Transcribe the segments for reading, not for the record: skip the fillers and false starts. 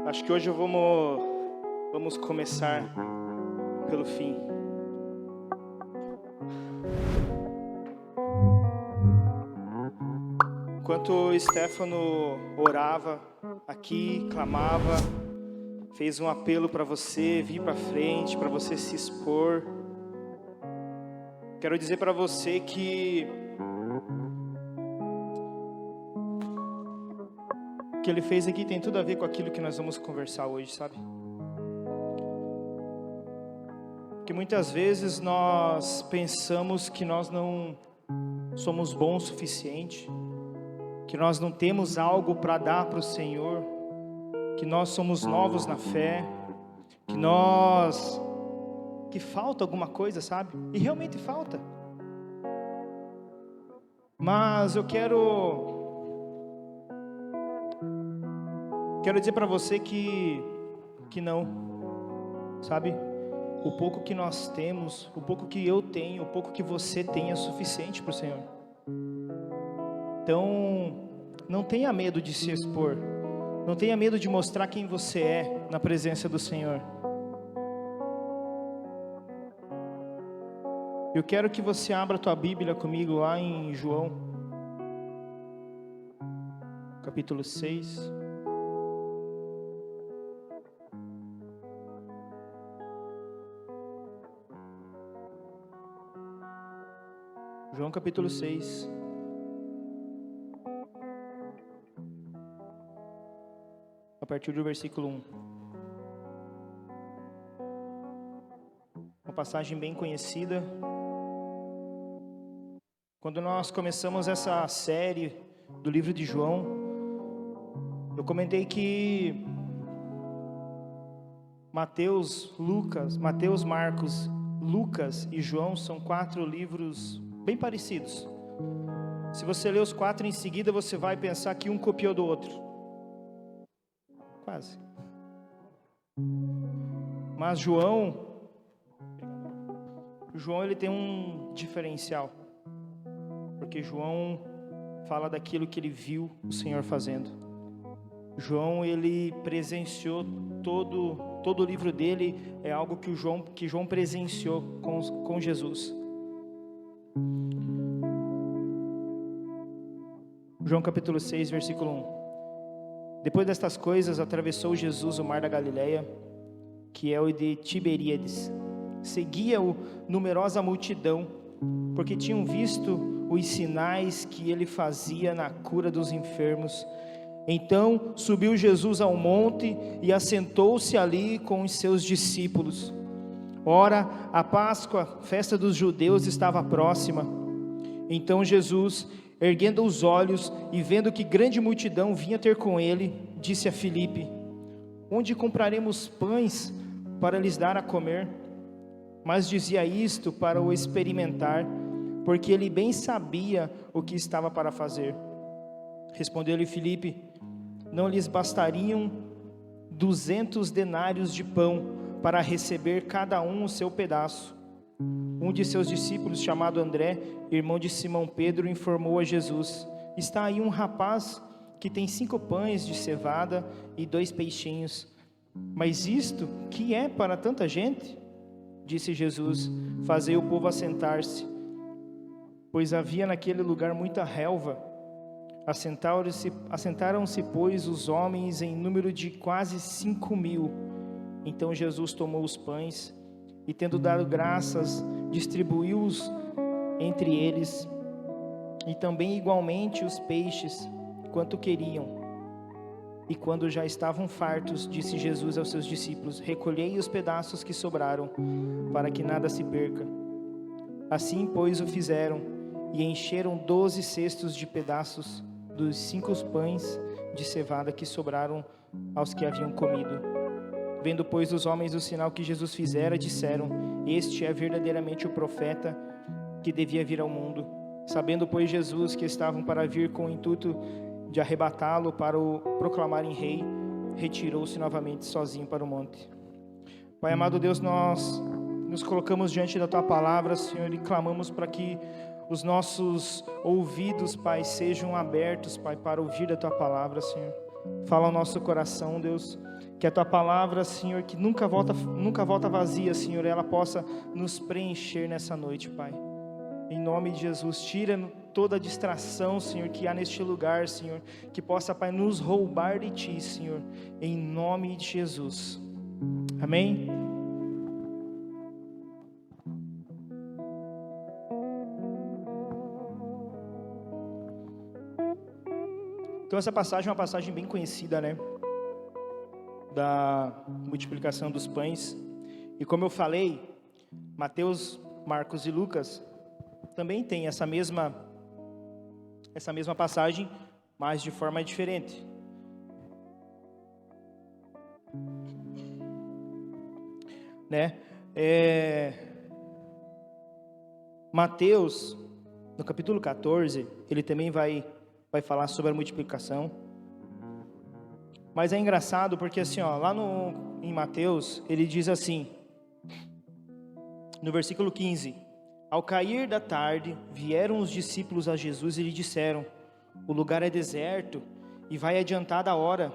Acho que hoje vamos começar pelo fim. Enquanto o Stefano orava aqui, clamava, fez um apelo para você vir para frente, para você se expor. Quero dizer para você que o que ele fez aqui tem tudo a ver com aquilo que nós vamos conversar hoje, sabe? Porque muitas vezes nós pensamos que nós não somos bons o suficiente, que nós não temos algo para dar para o Senhor, que nós somos novos na fé, que falta alguma coisa, sabe? E realmente falta. Mas eu quero dizer para você que não, sabe? O pouco que nós temos, o pouco que eu tenho, o pouco que você tem é suficiente para o Senhor. Então, não tenha medo de se expor, não tenha medo de mostrar quem você é na presença do Senhor. Eu quero que você abra a tua Bíblia comigo lá em João, capítulo 6. João capítulo 6. A partir do versículo 1. Uma passagem bem conhecida. Quando nós começamos essa série do livro de João, eu comentei que Mateus, Marcos, Lucas e João são 4 livros bem parecidos. Se você ler os 4 em seguida, você vai pensar que um copiou do outro. Quase. Mas João ele tem um diferencial. Porque João fala daquilo que ele viu o Senhor fazendo. João, ele presenciou todo o livro dele é algo que João presenciou com Jesus. João capítulo 6, versículo 1. Depois destas coisas, atravessou Jesus o mar da Galileia, que é o de Tiberíades. Seguia-o numerosa multidão, porque tinham visto os sinais que ele fazia na cura dos enfermos. Então subiu Jesus ao monte e assentou-se ali com os seus discípulos. Ora, a Páscoa, festa dos judeus, estava próxima. Então Jesus, erguendo os olhos e vendo que grande multidão vinha ter com ele, disse a Filipe: onde compraremos pães para lhes dar a comer? Mas dizia isto para o experimentar, porque ele bem sabia o que estava para fazer. Respondeu-lhe Filipe: não lhes bastariam 200 denários de pão para receber cada um o seu pedaço? Um de seus discípulos, chamado André, irmão de Simão Pedro, informou a Jesus: está aí um rapaz que tem 5 pães de cevada e 2 peixinhos. Mas isto que é para tanta gente? Disse Jesus: fazei o povo assentar-se. Pois havia naquele lugar muita relva. Assentaram-se, pois, os homens em número de quase 5.000. Então Jesus tomou os pães e, tendo dado graças, distribuiu-os entre eles, e também igualmente os peixes, quanto queriam. E quando já estavam fartos, disse Jesus aos seus discípulos: recolhei os pedaços que sobraram, para que nada se perca. Assim, pois, o fizeram, e encheram 12 cestos de pedaços dos 5 pães de cevada que sobraram aos que haviam comido. Vendo, pois, os homens o sinal que Jesus fizera, disseram: este é verdadeiramente o profeta que devia vir ao mundo. Sabendo, pois, Jesus que estavam para vir com o intuito de arrebatá-lo para o proclamarem rei, retirou-se novamente sozinho para o monte. Pai amado Deus, nós nos colocamos diante da Tua palavra, Senhor, e clamamos para que os nossos ouvidos, Pai, sejam abertos, Pai, para ouvir a Tua palavra, Senhor. Fala ao nosso coração, Deus, que a Tua palavra, Senhor, que nunca volta vazia, Senhor, ela possa nos preencher nessa noite, Pai. Em nome de Jesus, tira toda a distração, Senhor, que há neste lugar, Senhor, que possa, Pai, nos roubar de Ti, Senhor, em nome de Jesus. Amém? Então essa passagem é uma passagem bem conhecida, né? Da multiplicação dos pães. E como eu falei, Mateus, Marcos e Lucas também tem essa mesma passagem, mas de forma diferente. Né? Mateus, no capítulo 14, ele também vai falar sobre a multiplicação. Mas é engraçado porque assim, ó, lá em Mateus, ele diz assim, no versículo 15: Ao cair da tarde, vieram os discípulos a Jesus e lhe disseram: O lugar é deserto e vai adiantada a hora.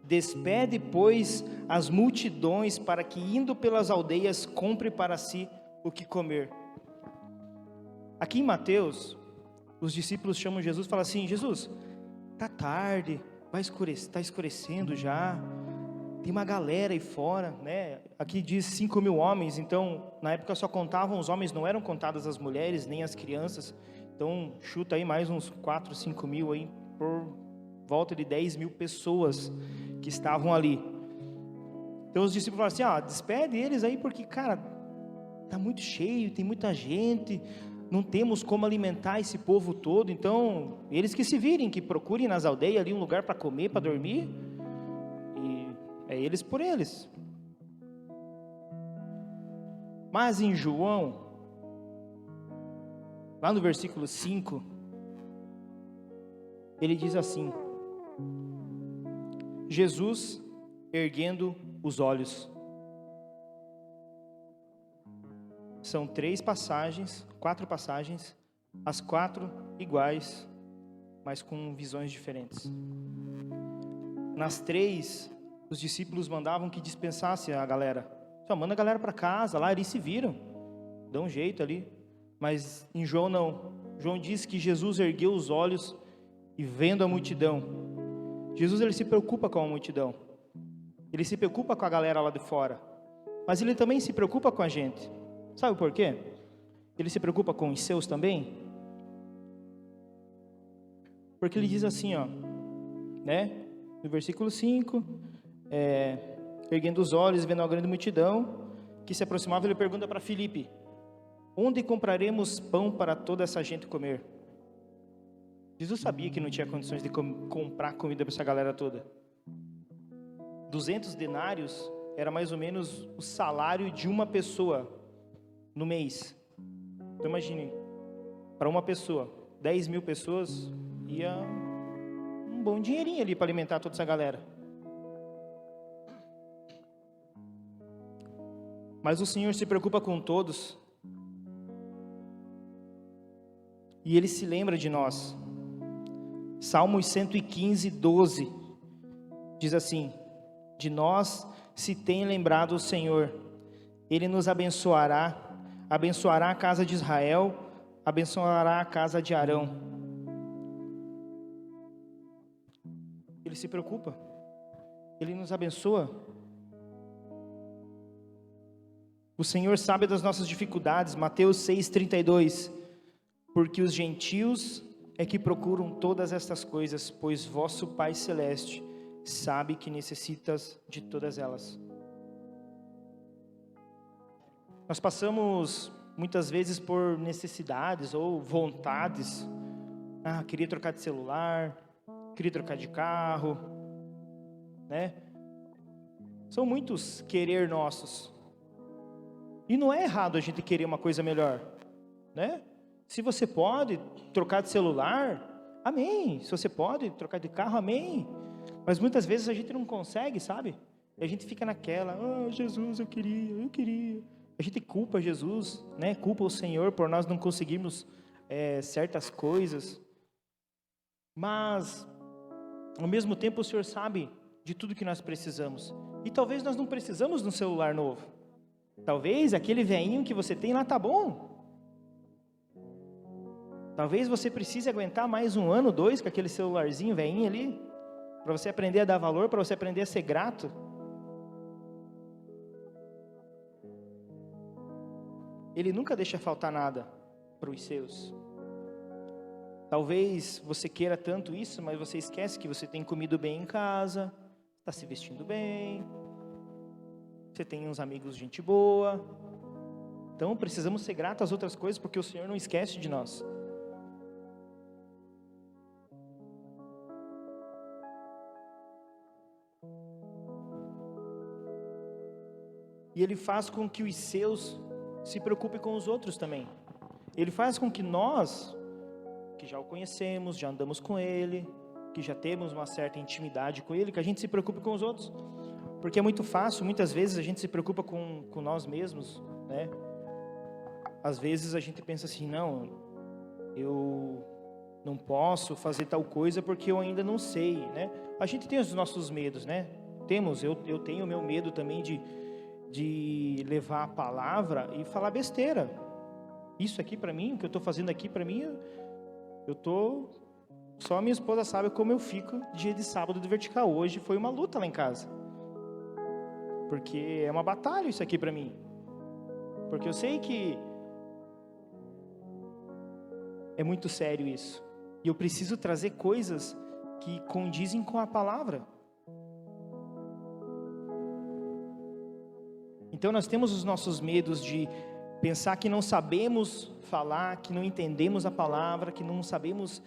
Despede, pois, as multidões para que, indo pelas aldeias, compre para si o que comer. Aqui em Mateus, os discípulos chamam Jesus e falam assim: Jesus, tá tarde, está escurecendo já, tem uma galera aí fora, né? Aqui diz 5.000 homens, então na época só contavam os homens, não eram contadas as mulheres nem as crianças. Então chuta aí mais uns 4, 5 mil aí, por volta de 10.000 pessoas que estavam ali. Então os discípulos falaram assim: despede eles aí, porque cara, tá muito cheio, tem muita gente, não temos como alimentar esse povo todo, então eles que se virem, que procurem nas aldeias ali um lugar para comer, para dormir, e é eles por eles. Mas em João, lá no versículo 5, ele diz assim: Jesus erguendo os olhos. São 4 passagens, as 4 iguais, mas com visões diferentes. Nas 3, os discípulos mandavam que dispensasse a galera. Só manda a galera para casa, lá eles se viram, dão um jeito ali. Mas em João não. João diz que Jesus ergueu os olhos e vendo a multidão. Jesus, ele se preocupa com a multidão. Ele se preocupa com a galera lá de fora. Mas ele também se preocupa com a gente. Sabe por quê? Ele se preocupa com os seus também. Porque ele diz assim, ó, né? No versículo 5, erguendo os olhos, vendo uma grande multidão que se aproximava, ele pergunta para Filipe: onde compraremos pão para toda essa gente comer? Jesus sabia que não tinha condições de comprar comida para essa galera toda. 200 denários era mais ou menos o salário de uma pessoa no mês. Então imagine, para uma pessoa, 10.000 pessoas, ia um bom dinheirinho ali para alimentar toda essa galera. Mas o Senhor se preocupa com todos, e Ele se lembra de nós. Salmos 115, 12, diz assim: de nós se tem lembrado o Senhor, Ele nos abençoará a casa de Israel, abençoará a casa de Arão. Ele se preocupa, Ele nos abençoa. O Senhor sabe das nossas dificuldades. Mateus 6,32: porque os gentios é que procuram todas estas coisas, pois vosso Pai Celeste sabe que necessitas de todas elas. Nós passamos muitas vezes por necessidades ou vontades. Queria trocar de celular, queria trocar de carro, né? São muitos querer nossos. E não é errado a gente querer uma coisa melhor, né? Se você pode trocar de celular, amém. Se você pode trocar de carro, amém. Mas muitas vezes a gente não consegue, sabe? E a gente fica naquela: Jesus, eu queria. A gente culpa Jesus, né? Culpa o Senhor por nós não conseguirmos certas coisas. Mas Ao mesmo tempo, o Senhor sabe de tudo que nós precisamos. E talvez nós não precisamos de um celular novo. Talvez aquele velhinho que você tem lá tá bom. Talvez você precise aguentar mais 1 ano, 2 com aquele celularzinho velhinho ali, para você aprender a dar valor, para você aprender a ser grato. Ele nunca deixa faltar nada para os seus. Talvez você queira tanto isso, mas você esquece que você tem comido bem em casa, está se vestindo bem, você tem uns amigos, gente boa. Então precisamos ser gratos às outras coisas, porque o Senhor não esquece de nós. E Ele faz com que os seus se preocupem com os outros também. Ele faz com que nós, que já o conhecemos, já andamos com Ele, que já temos uma certa intimidade com Ele, que a gente se preocupe com os outros. Porque é muito fácil, muitas vezes a gente se preocupa com nós mesmos, né? Às vezes a gente pensa assim, não, eu não posso fazer tal coisa porque eu ainda não sei, né? A gente tem os nossos medos, né? Eu tenho o meu medo também de levar a palavra e falar besteira. Isso aqui para mim, o que eu estou fazendo aqui para mim, só a minha esposa sabe como eu fico dia de sábado de vertical. Hoje foi uma luta lá em casa, porque é uma batalha isso aqui para mim, porque eu sei que é muito sério isso, e eu preciso trazer coisas que condizem com a palavra. Então nós temos os nossos medos de pensar que não sabemos falar, que não entendemos a palavra, que não sabemos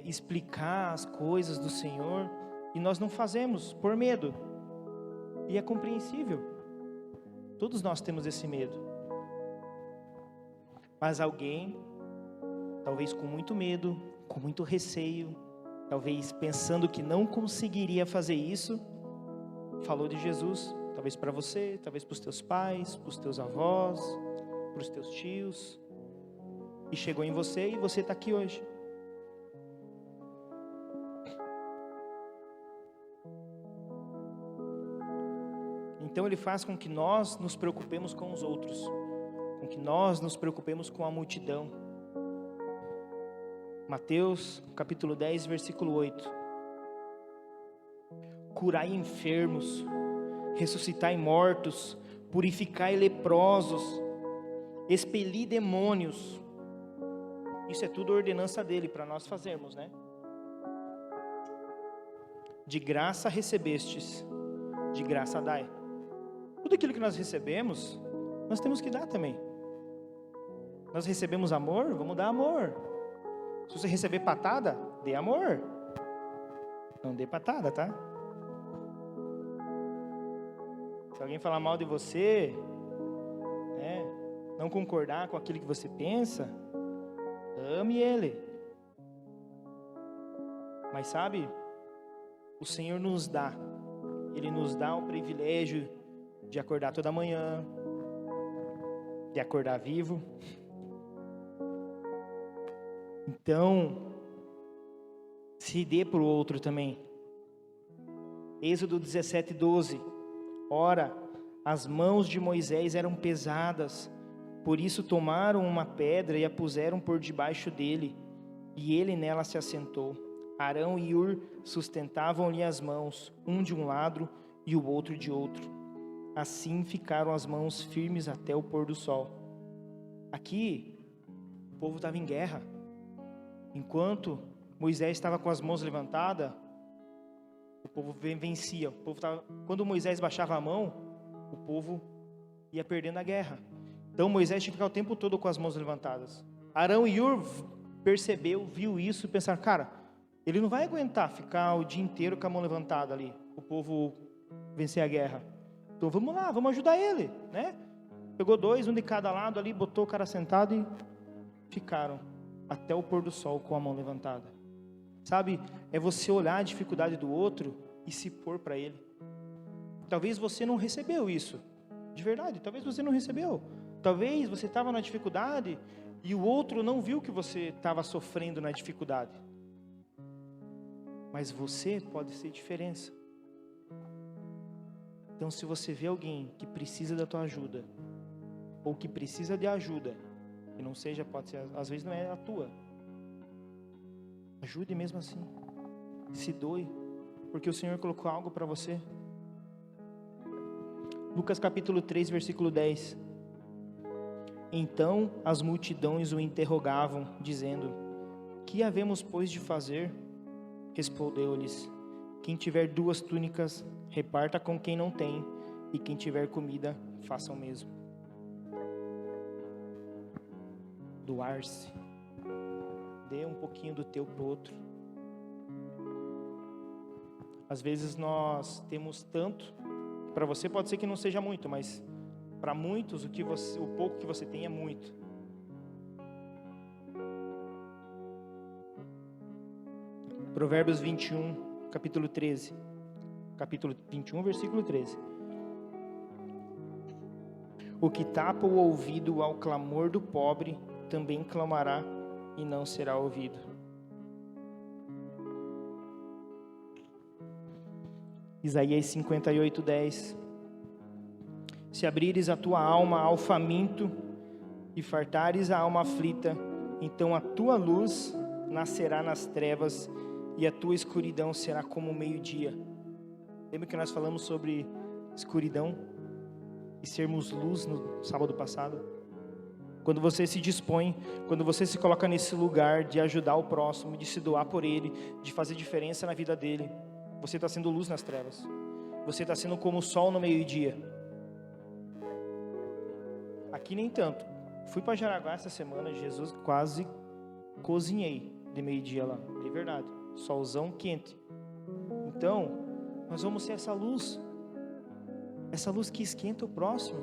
explicar as coisas do Senhor, e nós não fazemos por medo, e é compreensível. Todos nós temos esse medo. Mas alguém, talvez com muito medo, com muito receio, talvez pensando que não conseguiria fazer isso, falou de Jesus. Talvez para você, talvez para os teus pais, para os teus avós, para os teus tios. E chegou em você e você está aqui hoje. Então Ele faz com que nós nos preocupemos com os outros, com que nós nos preocupemos com a multidão. Mateus capítulo 10, versículo 8. Curai enfermos, ressuscitai mortos, purificai leprosos, expeli demônios. Isso é tudo ordenança dele para nós fazermos, né? De graça recebestes, de graça dai. Tudo aquilo que nós recebemos, nós temos que dar também. Nós recebemos amor, vamos dar amor. Se você receber patada, dê amor. Não dê patada, tá? Se alguém falar mal de você, né, não concordar com aquilo que você pensa, ame ele. Mas sabe, o Senhor nos dá, Ele nos dá o privilégio de acordar toda manhã, de acordar vivo. Então, se dê para o outro também. Êxodo 17, 12. Ora, as mãos de Moisés eram pesadas, por isso tomaram uma pedra e a puseram por debaixo dele, e ele nela se assentou. Arão e Hur sustentavam-lhe as mãos, um de um lado e o outro de outro. Assim ficaram as mãos firmes até o pôr do sol. Aqui, o povo estava em guerra. Enquanto Moisés estava com as mãos levantadas, o povo vencia. Quando Moisés baixava a mão, o povo ia perdendo a guerra. Então Moisés tinha que ficar o tempo todo com as mãos levantadas. Arão e Hur viu isso e pensaram, cara, ele não vai aguentar ficar o dia inteiro com a mão levantada ali, o povo vencer a guerra. Então vamos lá, vamos ajudar ele, né? Pegou 2, um de cada lado ali, botou o cara sentado e ficaram até o pôr do sol com a mão levantada. Sabe, é você olhar a dificuldade do outro e se pôr para ele. Talvez você não recebeu isso, de verdade, talvez você não recebeu. Talvez você estava na dificuldade e o outro não viu que você estava sofrendo na dificuldade. mas você pode ser diferença. Então, se você vê alguém que precisa da tua ajuda, ou que precisa de ajuda, que não seja, pode ser, às vezes não é a tua, ajude mesmo assim, se doe, porque o Senhor colocou algo para você. Lucas capítulo 3, versículo 10. Então as multidões o interrogavam, dizendo: que havemos, pois, de fazer? Respondeu-lhes: quem tiver 2 túnicas, reparta com quem não tem, e quem tiver comida, faça o mesmo. Doar-se. Dê um pouquinho do teu para o outro. Às vezes nós temos tanto, para você pode ser que não seja muito, mas para muitos o pouco que você tem é muito. Provérbios 21, capítulo 13. Capítulo 21, versículo 13. O que tapa o ouvido ao clamor do pobre, também clamará e não será ouvido. Isaías 58, 10. Se abrires a tua alma ao faminto e fartares a alma aflita, então a tua luz nascerá nas trevas e a tua escuridão será como o meio-dia. Lembra que nós falamos sobre escuridão e sermos luz no sábado passado? Quando você se dispõe, quando você se coloca nesse lugar de ajudar o próximo, de se doar por ele, de fazer diferença na vida dele, você está sendo luz nas trevas. Você está sendo como o sol no meio-dia. Aqui nem tanto. Fui para Jaraguá essa semana, Jesus, quase cozinhei de meio-dia lá, de verdade. Solzão quente. Então, nós vamos ser essa luz que esquenta o próximo.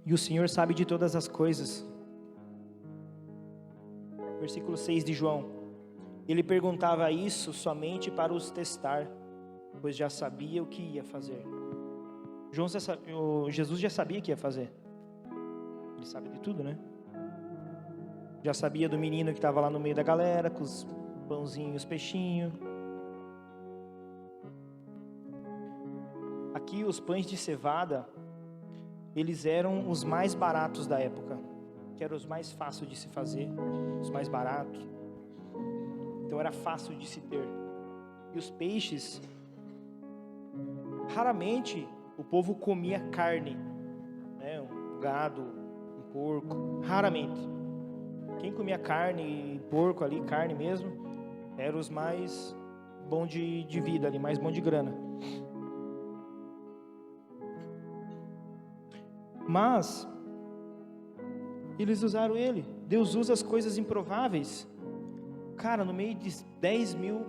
E o Senhor sabe de todas as coisas. Versículo 6 de João. Ele perguntava isso somente para os testar, pois já sabia o que ia fazer. Jesus já sabia o que ia fazer. Ele sabe de tudo, né? Já sabia do menino que estava lá no meio da galera, com os pãozinhos, peixinhos. Aqui os pães de cevada, eles eram os mais baratos da época, que eram os mais fáceis de se fazer, os mais baratos. Então era fácil de se ter. E os peixes, raramente o povo comia carne, né? Um gado, um porco, raramente. Quem comia carne, porco ali, carne mesmo, eram os mais bom de vida ali, mais bom de grana. Mas eles usaram ele. Deus usa as coisas improváveis. Cara, no meio de 10 mil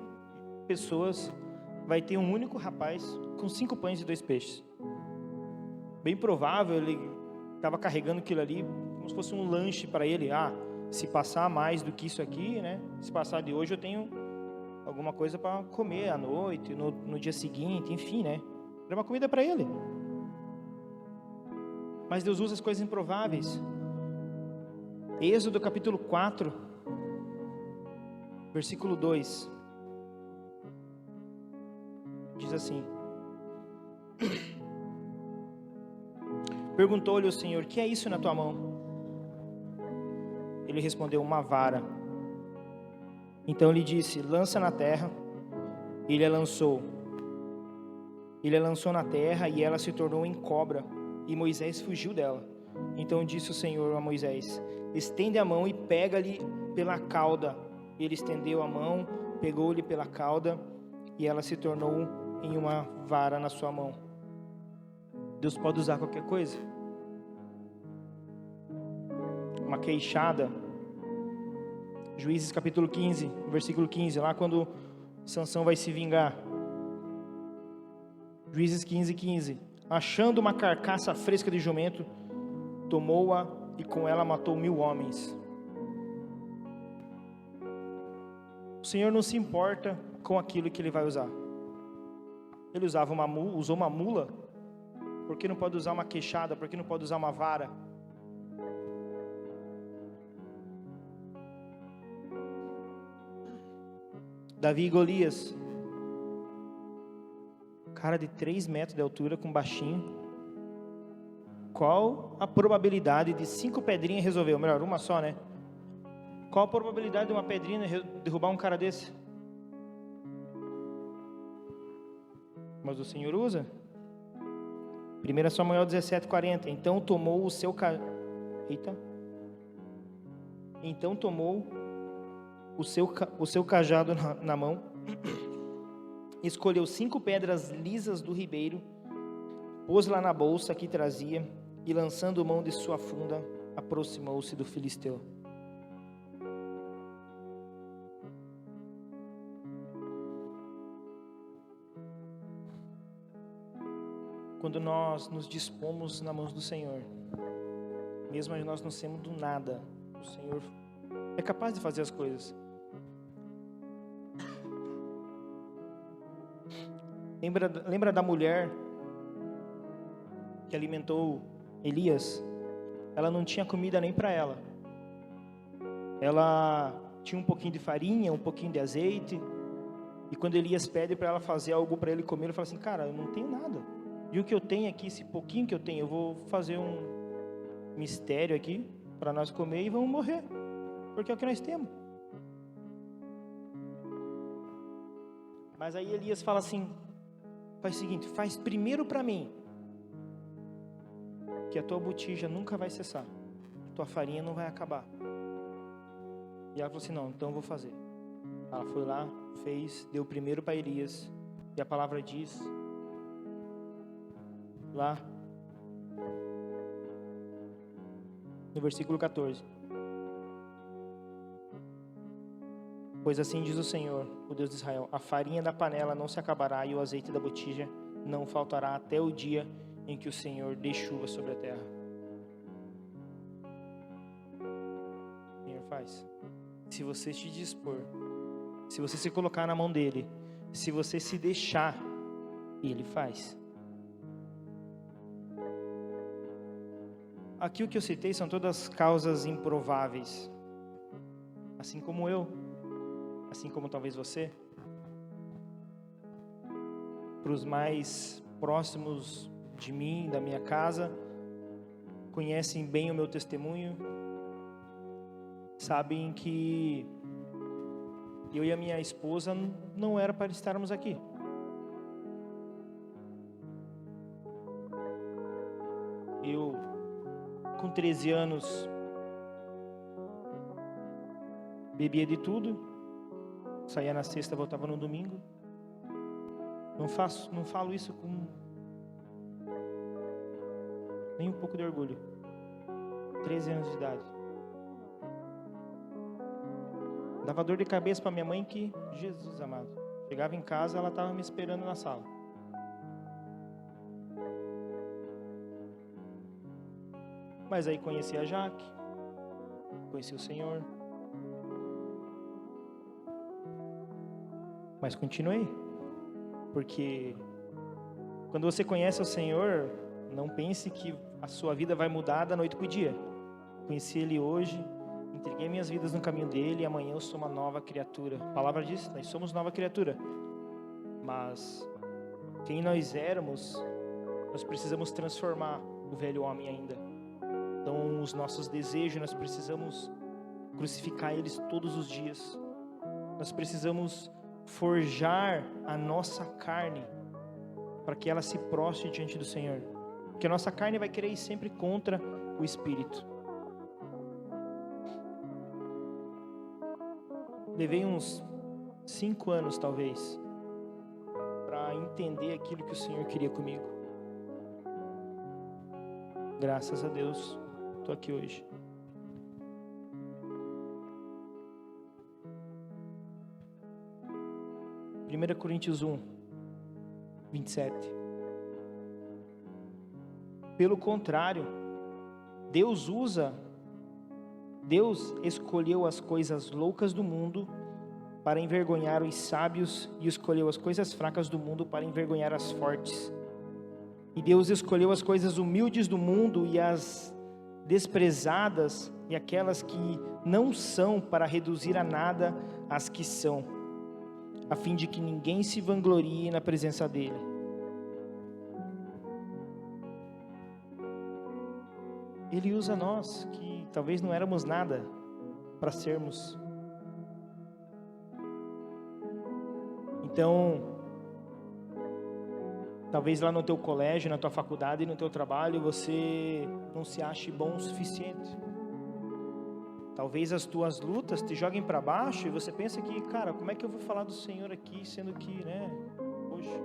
pessoas, vai ter um único rapaz com 5 pães e 2 peixes. Bem provável, ele estava carregando aquilo ali como se fosse um lanche para ele. Se passar mais do que isso aqui, né? Se passar de hoje, eu tenho alguma coisa para comer à noite, no dia seguinte, enfim, né? Era uma comida para ele. Mas Deus usa as coisas improváveis. Êxodo capítulo 4, versículo 2. Diz assim: perguntou-lhe o Senhor: que é isso na tua mão? Ele respondeu: uma vara. Então lhe disse: lança na terra. Ele a lançou. Ele a lançou na terra e ela se tornou em cobra. E Moisés fugiu dela. Então disse o Senhor a Moisés: estende a mão e pega-lhe pela cauda. Ele estendeu a mão, pegou-lhe pela cauda, e ela se tornou em uma vara na sua mão. Deus pode usar qualquer coisa. Uma queixada. Juízes capítulo 15, versículo 15, lá quando Sansão vai se vingar. Juízes 15, 15. Achando uma carcaça fresca de jumento, tomou-a e com ela matou 1000 homens. O Senhor não se importa com aquilo que Ele vai usar. Ele usou uma mula Por que não pode usar uma queixada? Por que não pode usar uma vara? Davi e Golias. Cara de 3 metros de altura, com baixinho. Qual a probabilidade de 5 pedrinhas resolver? Ou melhor, uma só, né? Qual a probabilidade de uma pedrinha derrubar um cara desse? Mas o Senhor usa. 1 Samuel 17:40. Então tomou o seu o seu cajado na mão, escolheu 5 pedras lisas do ribeiro, pôs lá na bolsa que trazia e, lançando mão de sua funda, aproximou-se do filisteu. Quando nós nos dispomos nas mãos do Senhor, mesmo nós não sendo do nada, o Senhor é capaz de fazer as coisas. Lembra da mulher que alimentou Elias? Ela não tinha comida nem para ela. Ela tinha um pouquinho de farinha, um pouquinho de azeite. E quando Elias pede para ela fazer algo para ele comer, ele fala assim: cara, eu não tenho nada. E o que eu tenho aqui, esse pouquinho que eu tenho, eu vou fazer um mistério aqui para nós comer e vamos morrer. Porque é o que nós temos. Mas aí Elias fala assim: faz o seguinte, faz primeiro para mim, que a tua botija nunca vai cessar, tua farinha não vai acabar. E ela falou assim: não, então eu vou fazer. Ela foi lá, fez, deu primeiro para Elias. E a palavra diz, lá no versículo 14: pois assim diz o Senhor, o Deus de Israel: a farinha da panela não se acabará e o azeite da botija não faltará até o dia em que o Senhor dê chuva sobre a terra. O Senhor faz. Se você te dispor, se você se colocar na mão dele, se você se deixar, ele faz. Aqui o que eu citei são todas causas improváveis, assim como eu, assim como talvez você. Para os mais próximos de mim, da minha casa, conhecem bem o meu testemunho, sabem que eu e a minha esposa não era para estarmos aqui. Eu, com 13 anos, bebia de tudo, saía na sexta, voltava no domingo. Não falo isso com nem um pouco de orgulho. 13 anos de idade. Dava dor de cabeça para minha mãe que, Jesus amado, chegava em casa, ela estava me esperando na sala. Mas aí conheci a Jaque, conheci o Senhor. Mas continuei. Porque quando você conhece o Senhor, não pense que a sua vida vai mudar da noite para o dia. Conheci Ele hoje, entreguei minhas vidas no caminho dEle, e amanhã eu sou uma nova criatura. A palavra diz, nós somos nova criatura. Mas quem nós éramos, nós precisamos transformar o velho homem ainda. Então os nossos desejos, nós precisamos crucificar eles todos os dias. Nós precisamos forjar a nossa carne para que ela se prostre diante do Senhor, porque a nossa carne vai querer ir sempre contra o Espírito. Levei uns 5 anos talvez para entender aquilo que o Senhor queria comigo. Graças a Deus estou aqui hoje. Primeira Coríntios 1, 27. Pelo contrário, Deus escolheu as coisas loucas do mundo para envergonhar os sábios e escolheu as coisas fracas do mundo para envergonhar as fortes. E Deus escolheu as coisas humildes do mundo e as desprezadas e aquelas que não são, para reduzir a nada as que são, a fim de que ninguém se vanglorie na presença dele. Ele usa nós, que talvez não éramos nada, para sermos. Então, talvez lá no teu colégio, na tua faculdade, no teu trabalho, você não se ache bom o suficiente. Talvez as tuas lutas te joguem para baixo e você pensa que, cara, como é que eu vou falar do Senhor aqui, sendo que, poxa,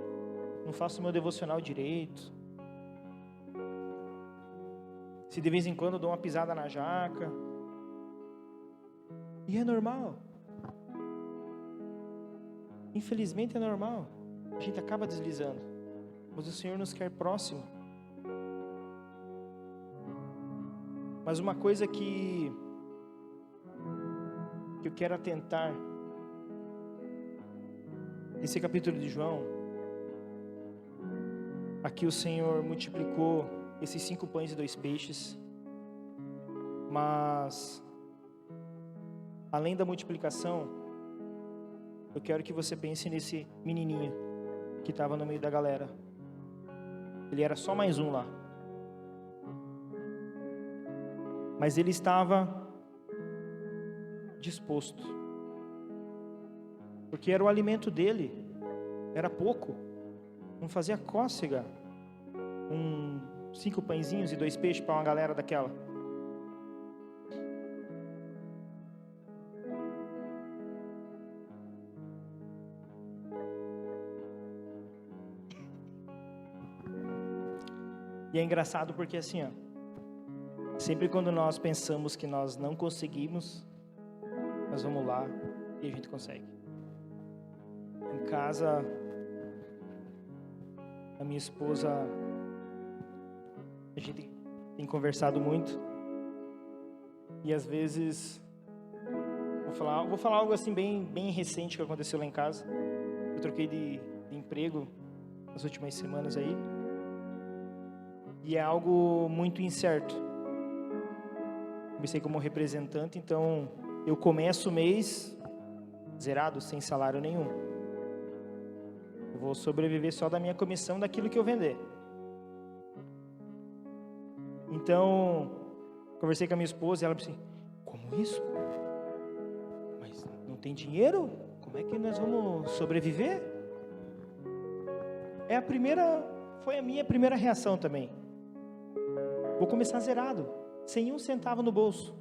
não faço meu devocional direito. Se de vez em quando eu dou uma pisada na jaca. E é normal. Infelizmente é normal. A gente acaba deslizando. Mas o Senhor nos quer próximo. Mas uma coisa que eu quero atentar, esse capítulo de João, aqui o Senhor multiplicou esses 5 pães e 2 peixes, mas além da multiplicação, eu quero que você pense nesse menininho que estava no meio da galera. Ele era só mais um lá, mas ele estava disposto, porque era o alimento dele, era pouco, não fazia cócega, 5 pãezinhos e 2 peixes para uma galera daquela. E é engraçado porque assim, sempre quando nós pensamos que nós não conseguimos, nós vamos lá e a gente consegue. Em casa, a minha esposa, a gente tem conversado muito. E às vezes, vou falar algo assim bem recente que aconteceu lá em casa. Eu troquei de emprego nas últimas semanas aí. E é algo muito incerto. Comecei como representante, então eu começo o mês zerado, sem salário nenhum. Eu vou sobreviver só da minha comissão, daquilo que eu vender. Então, conversei com a minha esposa e ela disse assim, como isso? Mas não tem dinheiro? Como é que nós vamos sobreviver? Foi a minha primeira reação também. Vou começar zerado, sem 1 centavo no bolso.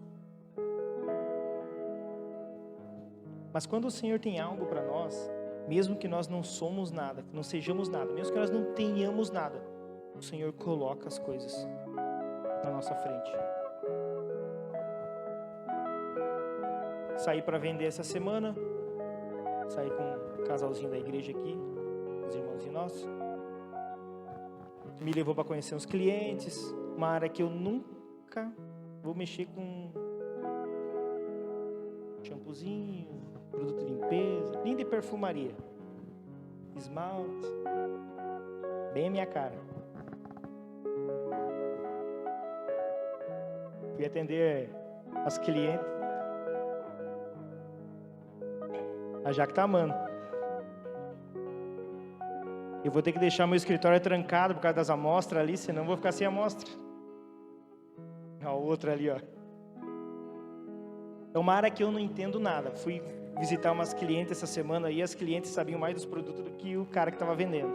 Mas quando o Senhor tem algo para nós, mesmo que nós não somos nada, que não sejamos nada, mesmo que nós não tenhamos nada, o Senhor coloca as coisas na nossa frente. Saí para vender essa semana, saí com um casalzinho da igreja aqui, os irmãos nossos. Me levou para conhecer uns clientes, uma área que eu nunca vou mexer com shampoozinho, produto de limpeza, nem de perfumaria, esmalte, bem a minha cara. Fui atender as clientes, a Jaque tá amando. Eu vou ter que deixar meu escritório trancado por causa das amostras ali, senão eu vou ficar sem amostra. A outra ali, ó. É uma área que eu não entendo nada. Fui visitar umas clientes essa semana e as clientes sabiam mais dos produtos do que o cara que estava vendendo.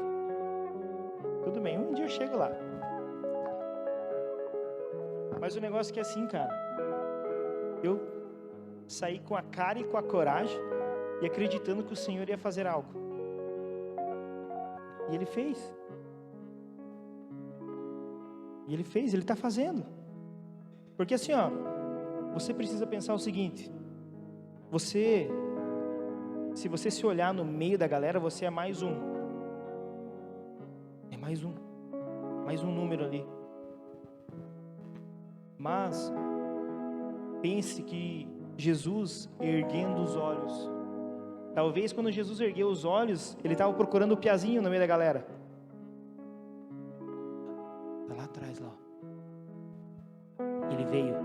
Tudo bem, um dia eu chego lá. Mas o negócio é que é assim, cara. Eu saí com a cara e com a coragem e acreditando que o Senhor ia fazer algo. E Ele fez. E Ele fez, Ele está fazendo. Porque assim, você precisa pensar o seguinte: se você se olhar no meio da galera, você é mais um. É mais um número ali. Mas pense que Jesus erguendo os olhos, talvez quando Jesus ergueu os olhos, Ele estava procurando o piazinho no meio da galera. Ele veio.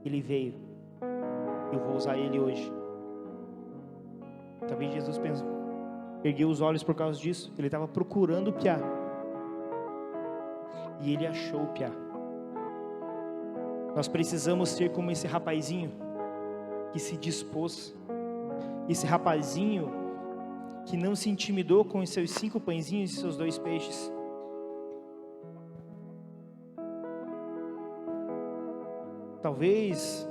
Ele veio. Eu vou usar ele hoje. Talvez Jesus ergueu os olhos por causa disso. Ele estava procurando o piá. E ele achou o piá. Nós precisamos ser como esse rapazinho que se dispôs. Esse rapazinho que não se intimidou com os seus 5 pãezinhos e seus 2 peixes. Talvez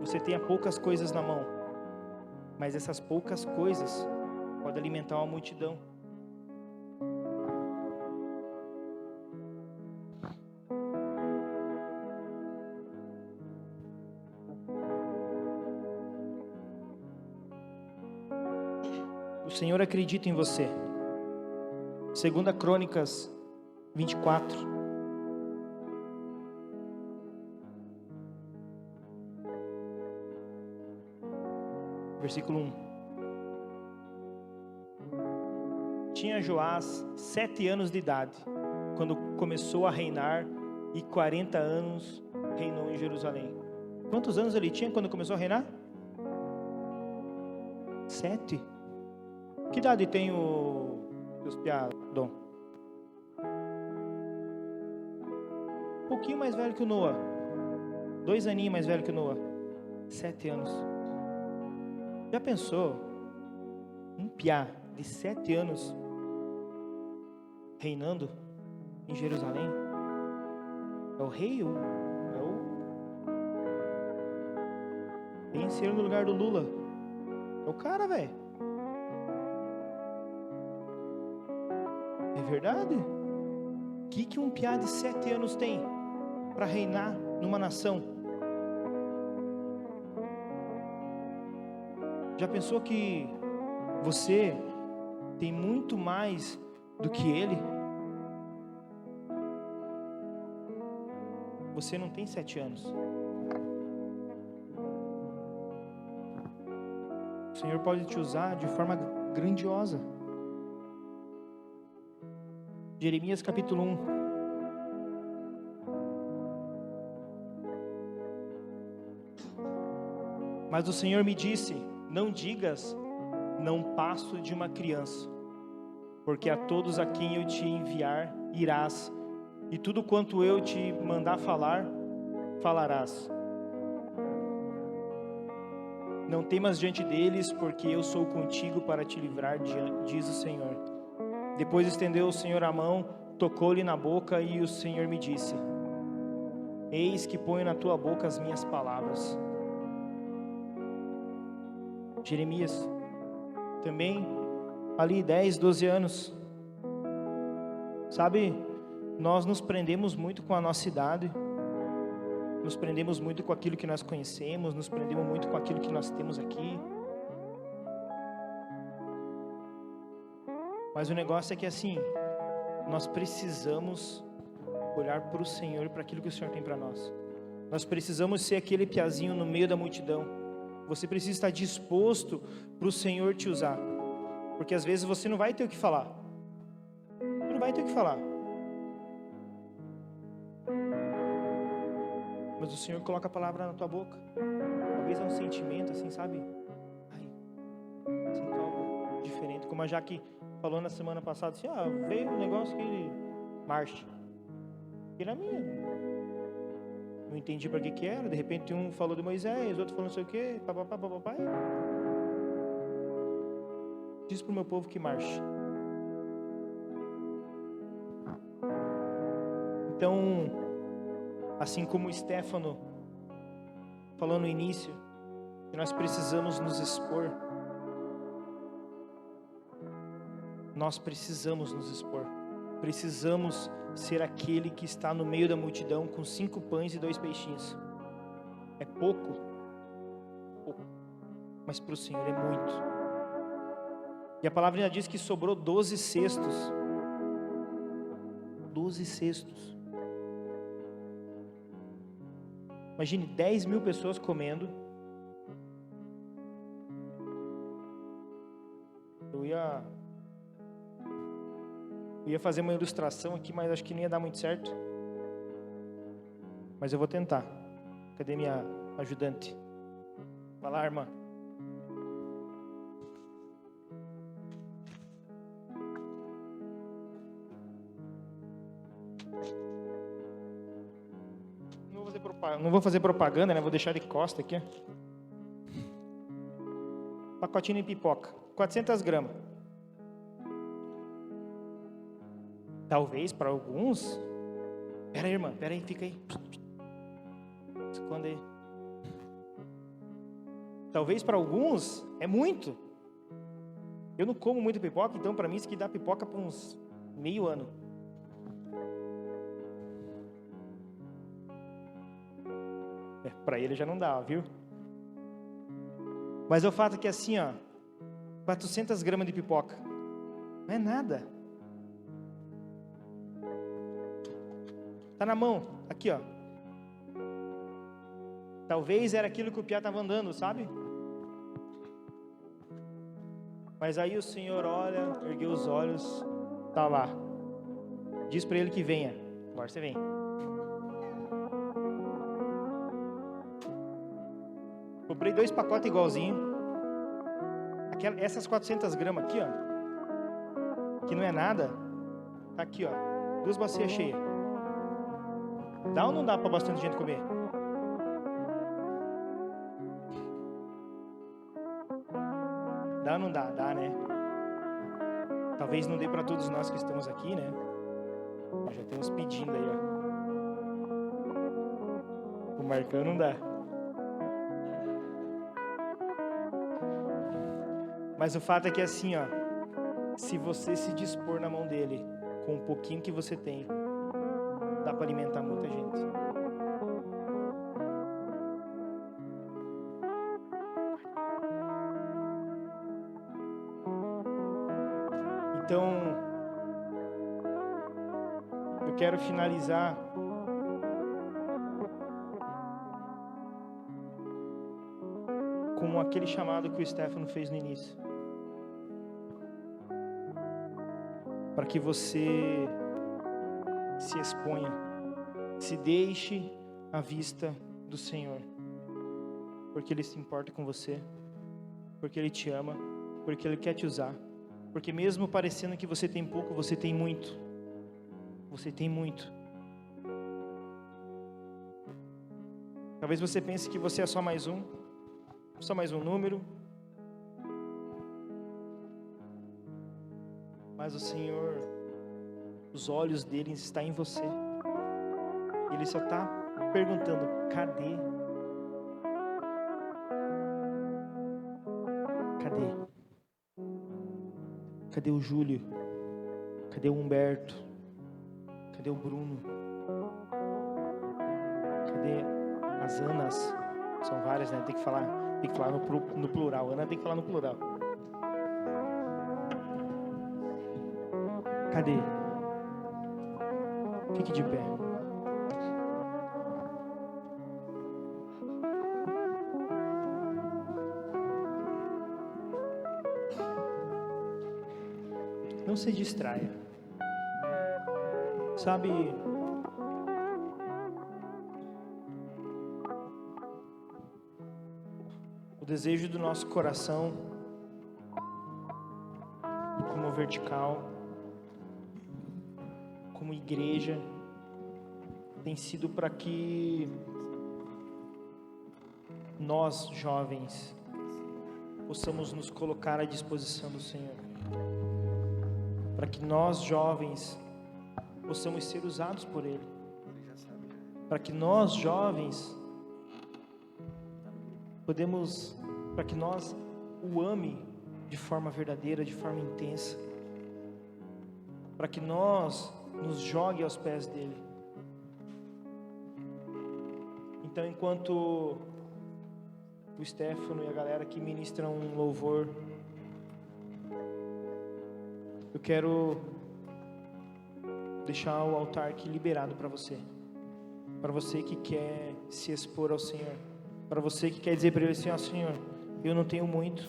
você tenha poucas coisas na mão, mas essas poucas coisas podem alimentar uma multidão. O Senhor acredita em você. 2 Crônicas 24. Versículo 1. Tinha Joás 7 anos de idade, quando começou a reinar, e 40 anos reinou em Jerusalém. Quantos anos ele tinha quando começou a reinar? 7. Que idade tem os piadão? Um pouquinho mais velho que o Noah. 2 aninhos mais velho que o Noah. 7 anos. Já pensou? Um piá de 7 anos reinando em Jerusalém? É o rei? Pense ele no lugar do Lula. É o cara, velho. É verdade? O que um piá de 7 anos tem para reinar numa nação? Já pensou que você tem muito mais do que ele? Você não tem 7 anos. O Senhor pode te usar de forma grandiosa. Jeremias capítulo 1. Mas o Senhor me disse: não digas, não passo de uma criança, porque a todos a quem eu te enviar irás, e tudo quanto eu te mandar falar, falarás. Não temas diante deles, porque eu sou contigo para te livrar, diz o Senhor. Depois estendeu o Senhor a mão, tocou-lhe na boca, e o Senhor me disse: eis que ponho na tua boca as minhas palavras. Jeremias, também ali 10, 12 anos. Sabe, nós nos prendemos muito com a nossa idade, nos prendemos muito com aquilo que nós conhecemos, nos prendemos muito com aquilo que nós temos aqui. Mas o negócio é que assim, nós precisamos olhar para o Senhor, para aquilo que o Senhor tem para nós. Nós precisamos ser aquele piazinho no meio da multidão. Você precisa estar disposto para o Senhor te usar. Porque às vezes você não vai ter o que falar. Você não vai ter o que falar. Mas o Senhor coloca a palavra na tua boca. Talvez é um sentimento assim, sabe? Ai, sinto algo diferente. Como a Jaque falou na semana passada, assim, veio um negócio que ele marcha. E na minha... não entendi para que era. De repente um falou de Moisés, outro falou não sei o que, papapá. Diz para o meu povo que marche. Então, assim como o Stefano falou no início, que nós precisamos nos expor. Nós precisamos nos expor. Precisamos ser aquele que está no meio da multidão com 5 pães e 2 peixinhos. É pouco, mas para o Senhor é muito. E a palavra ainda diz que sobrou 12 cestos. 12 cestos. Imagine 10 mil pessoas comendo. Eu ia fazer uma ilustração aqui, mas acho que não ia dar muito certo. mas eu vou tentar. Cadê minha ajudante? Vai lá, irmã. Não vou fazer propaganda, né? Vou deixar de costa aqui. Pacotinho de pipoca, 400 gramas. Talvez para alguns... Pera aí, irmã, pera aí, fica aí. Esconde aí. Talvez para alguns é muito. Eu não como muito pipoca, então para mim isso aqui dá pipoca por uns meio ano. Para ele já não dá, viu? Mas o fato é que assim, ó, 400 gramas de pipoca não é nada. Tá na mão, aqui, ó. Talvez era aquilo que o Piá estava andando, sabe? Mas aí o Senhor olha, ergueu os olhos, tá lá. Diz para ele que venha. Agora você vem. Comprei 2 pacotes igualzinho. Essas 400 gramas aqui, ó, que não é nada, tá aqui, ó, 2 bacias cheias. Dá ou não dá para bastante gente comer? Dá ou não dá? Dá, né? Talvez não dê para todos nós que estamos aqui, né? Já tem uns pedindo aí, ó. O Marcão não dá. Mas o fato é que assim, ó, se você se dispor na mão dele, com o pouquinho que você tem, dá para alimentar muita gente. Então, eu quero finalizar com aquele chamado que o Stefano fez no início. Para que você se exponha, se deixe à vista do Senhor, porque Ele se importa com você, porque Ele te ama, porque Ele quer te usar, porque mesmo parecendo que você tem pouco, você tem muito. Você tem muito. Talvez você pense que você é só mais um número. Mas o Senhor, os olhos dele estão em você. Ele só está perguntando: cadê? Cadê? Cadê o Júlio? Cadê o Humberto? Cadê o Bruno? Cadê as Anas? São várias, né? Tem que falar no plural. Ana tem que falar no plural. Cadê? Fique de pé. Não se distraia. Sabe, o desejo do nosso coração, como vertical, como igreja, tem sido para que nós, jovens, possamos nos colocar à disposição do Senhor. Para que nós, jovens, possamos ser usados por Ele. Para que nós, jovens, para que nós o ame de forma verdadeira, de forma intensa. Para que nós nos jogue aos pés dele. Então, enquanto o Stefano e a galera que ministram um louvor, eu quero deixar o altar aqui liberado para você que quer se expor ao Senhor, para você que quer dizer para Ele assim: ó, Senhor, eu não tenho muito,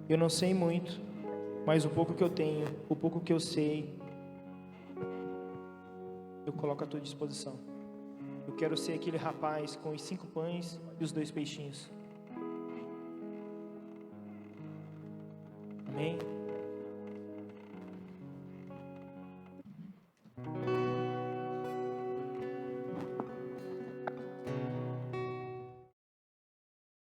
eu não sei muito, mas o pouco que eu tenho, o pouco que eu sei, eu coloco à tua disposição. Eu Eu quero ser aquele rapaz com os 5 pães e os 2 peixinhos. Amém?